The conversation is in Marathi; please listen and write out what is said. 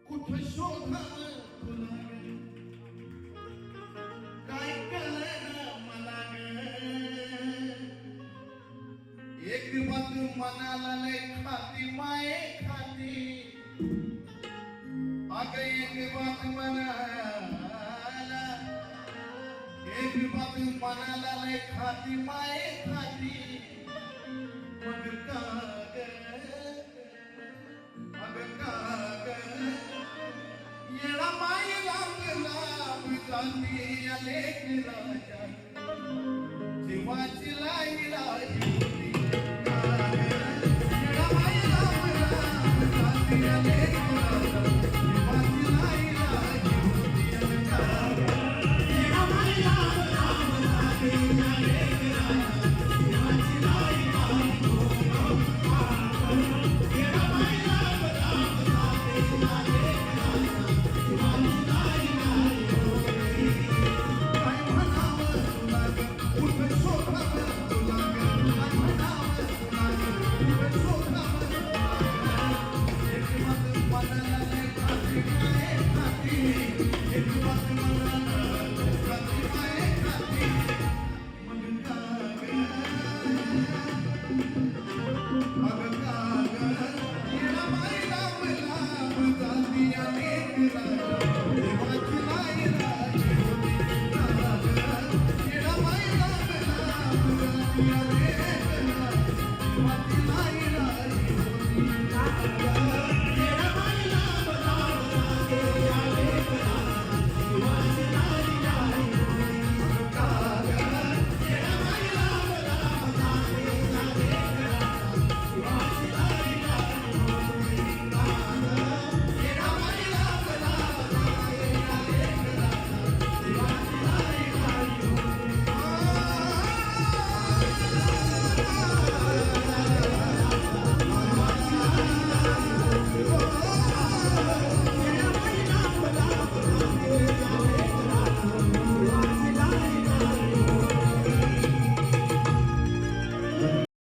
कुठं शोधाव तुला काय कळलं मला एक बात मनाला लय खाती माये खाती अग एक बात मनाला लय खाती माये खाती मग काग येणा माई लांब जाती आले राजा जीवाची लाई लाई येणा माई लांब जाती आले राजा जीवाची लाई लाई येणा माई लांब जाती आले राजा जीवाची लाई लाई येणा माई लांब जाती आले Thank you.